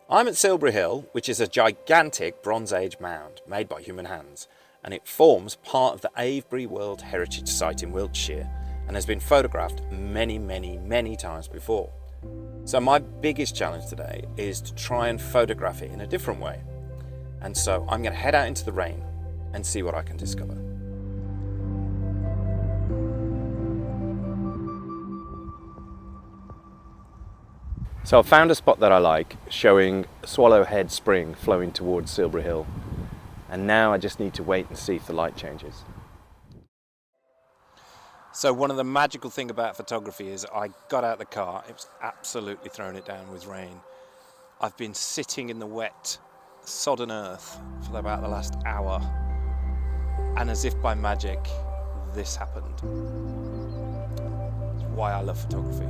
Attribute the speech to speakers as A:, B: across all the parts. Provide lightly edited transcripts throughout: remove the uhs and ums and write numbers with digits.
A: I'm at Cerebral Hill, which is a gigantic Bronze Age mound made by human hands, and it forms part of the Avebury World Heritage Site in Wiltshire and has been photographed many times before. So my biggest challenge today is to try and photograph it in a different way. And so I'm going to head out into the rain and see what I can discover. So I've found a spot that I like, showing Swallowhead Spring flowing towards Cerebral Hill. And now I just need to wait and see if the light changes. So one of the magical things about photography is I got out the car, it was absolutely throwing it down with rain. I've been sitting in the wet, sodden earth for about the last hour, and as if by magic, this happened. It's why I love photography.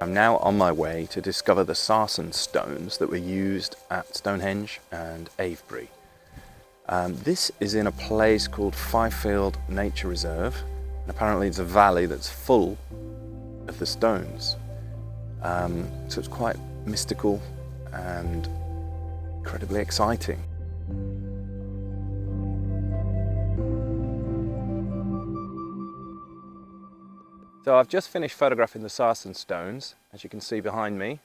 A: I'm now on my way to discover the sarsen stones that were used at Stonehenge and Avebury. This is in a place called Fifield Nature Reserve, and apparently it's a valley that's full of the stones. So it's quite mystical and incredibly exciting. So I've just finished photographing the sarsen stones, as you can see behind me.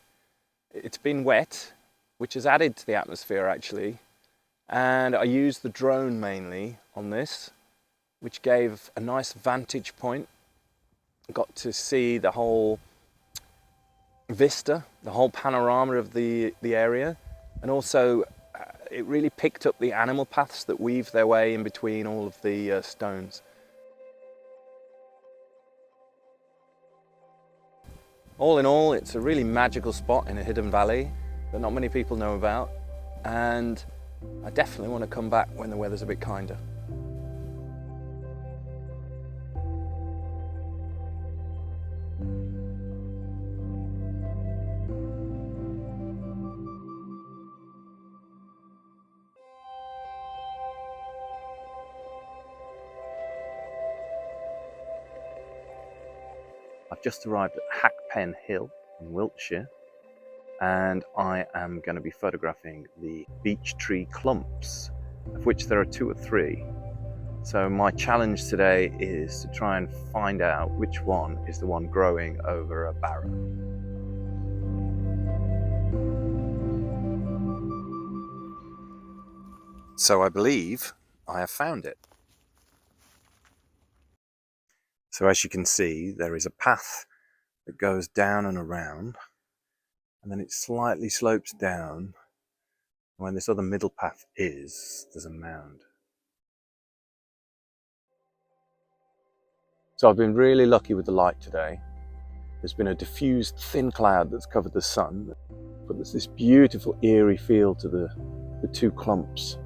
A: It's been wet, which has added to the atmosphere actually, and I used the drone mainly on this, which gave a nice vantage point. I got to see the whole vista, the whole panorama of the area, and also it really picked up the animal paths that weave their way in between all of the stones. All in all, it's a really magical spot in a hidden valley that not many people know about, and I definitely want to come back when the weather's a bit kinder. I've just arrived at Hackpen Hill in Wiltshire, and I am going to be photographing the beech tree clumps, of which there are 2 or 3. So my challenge today is to try and find out which one is the one growing over a barrow. So I believe I have found it. So as you can see, there is a path that goes down and around, and then it slightly slopes down. When this other middle path is, there's a mound. So I've been really lucky with the light today. There's been a diffused thin cloud that's covered the sun, but there's this beautiful eerie feel to the 2 clumps.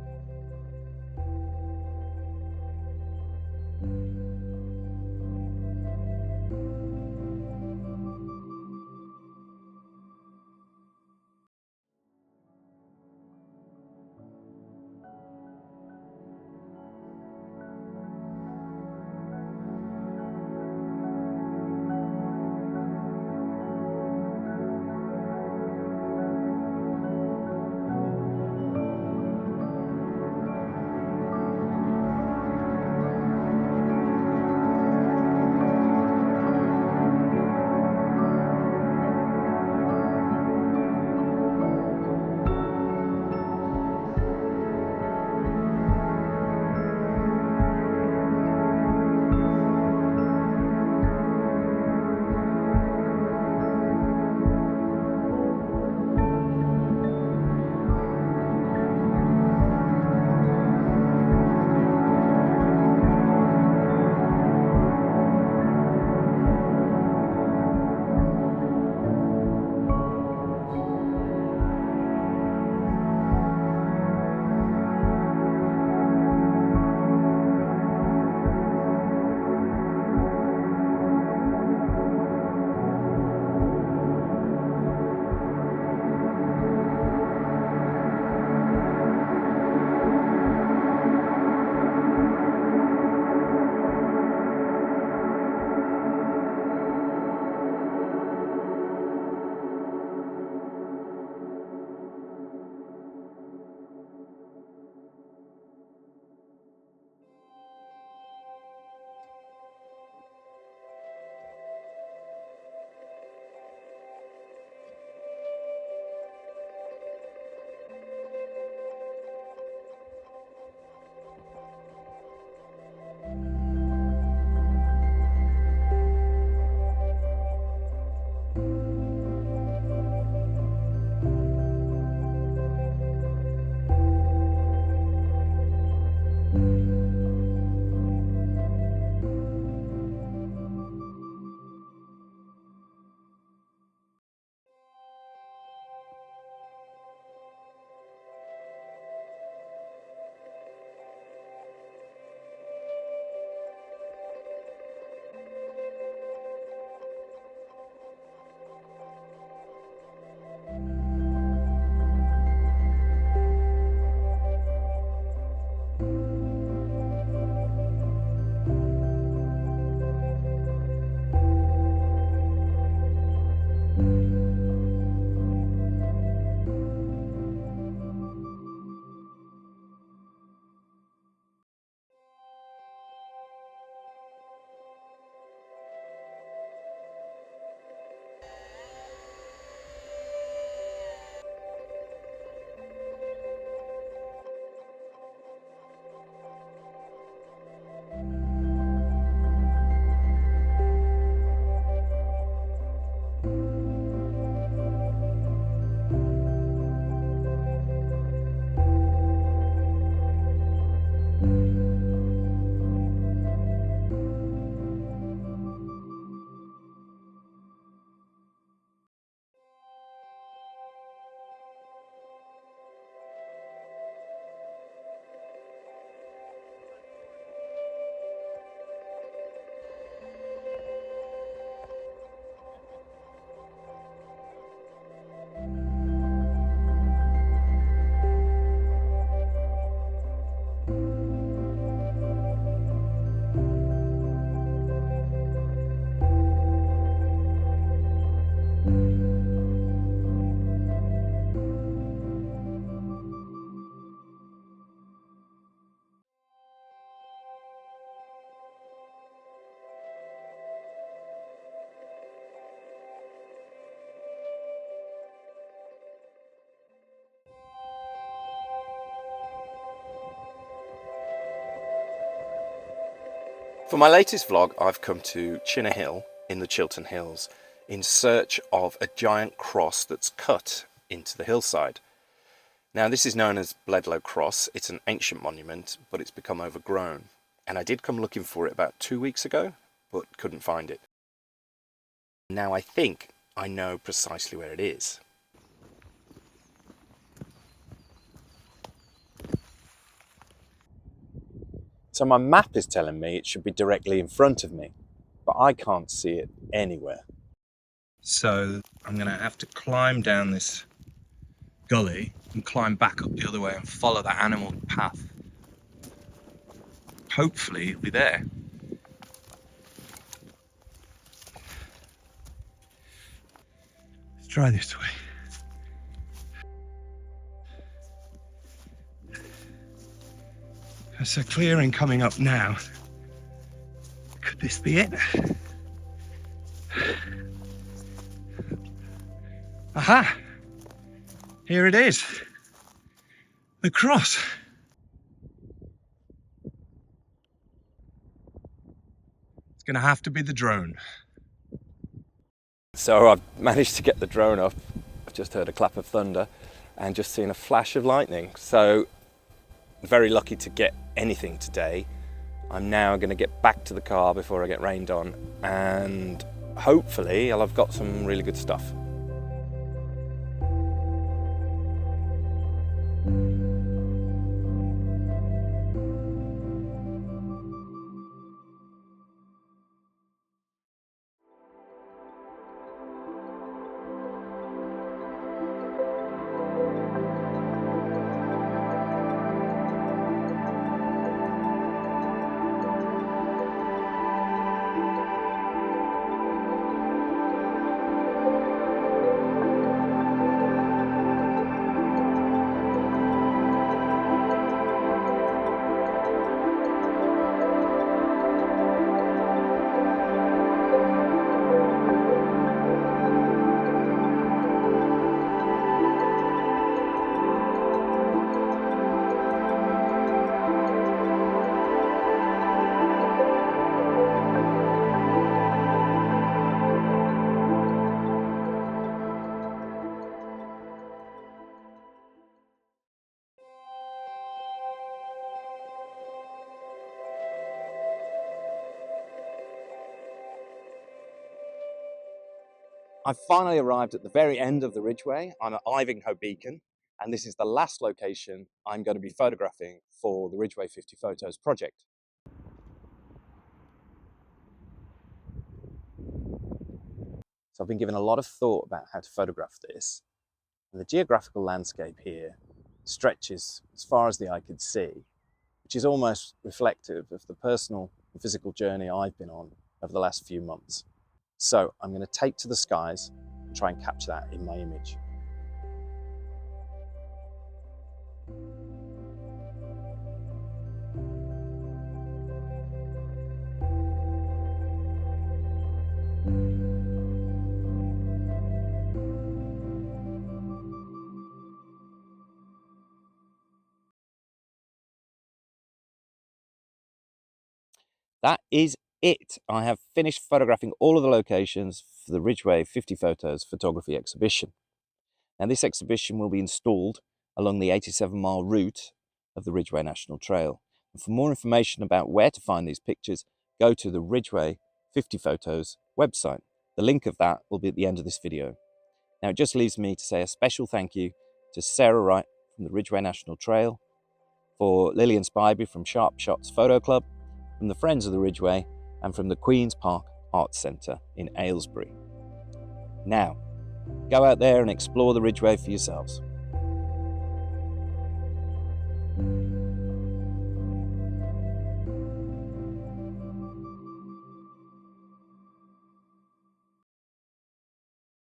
A: For my latest vlog, I've come to Chinner Hill in the Chiltern Hills in search of a giant cross that's cut into the hillside. Now, this is known as Bledlow Cross. It's an ancient monument, but it's become overgrown. And I did come looking for it about 2 weeks ago, but couldn't find it. Now I think I know precisely where it is. So my map is telling me it should be directly in front of me, but I can't see it anywhere. So I'm going to have to climb down this gully and climb back up the other way and follow that animal path. Hopefully it'll be there. Let's try this way. There's a clearing coming up now. Could this be it? Aha! Here it is. The cross. It's going to have to be the drone. So I've managed to get the drone up. I've just heard a clap of thunder and just seen a flash of lightning. So very lucky to get anything today. I'm now going to get back to the car before I get rained on, and hopefully I've got some really good stuff. I've finally arrived at the very end of the Ridgeway. I'm at Ivinghoe Beacon, and this is the last location I'm going to be photographing for the Ridgeway 50 Photos project. So I've been given a lot of thought about how to photograph this. And the geographical landscape here stretches as far as the eye could see, which is almost reflective of the personal and physical journey I've been on over the last few months. So I'm going to take to the skies and try and capture that in my image. That is it. I have finished photographing all of the locations for the Ridgeway 50 Photos photography exhibition. Now, this exhibition will be installed along the 87-mile route of the Ridgeway National Trail. And for more information about where to find these pictures, go to the Ridgeway 50 Photos website. The link of that will be at the end of this video. Now, it just leaves me to say a special thank you to Sarah Wright from the Ridgeway National Trail, for Lillian Spivey from Sharp Shots Photo Club, from the Friends of the Ridgeway, and from the Queen's Park Arts Centre in Aylesbury. Now, go out there and explore the Ridgeway for yourselves.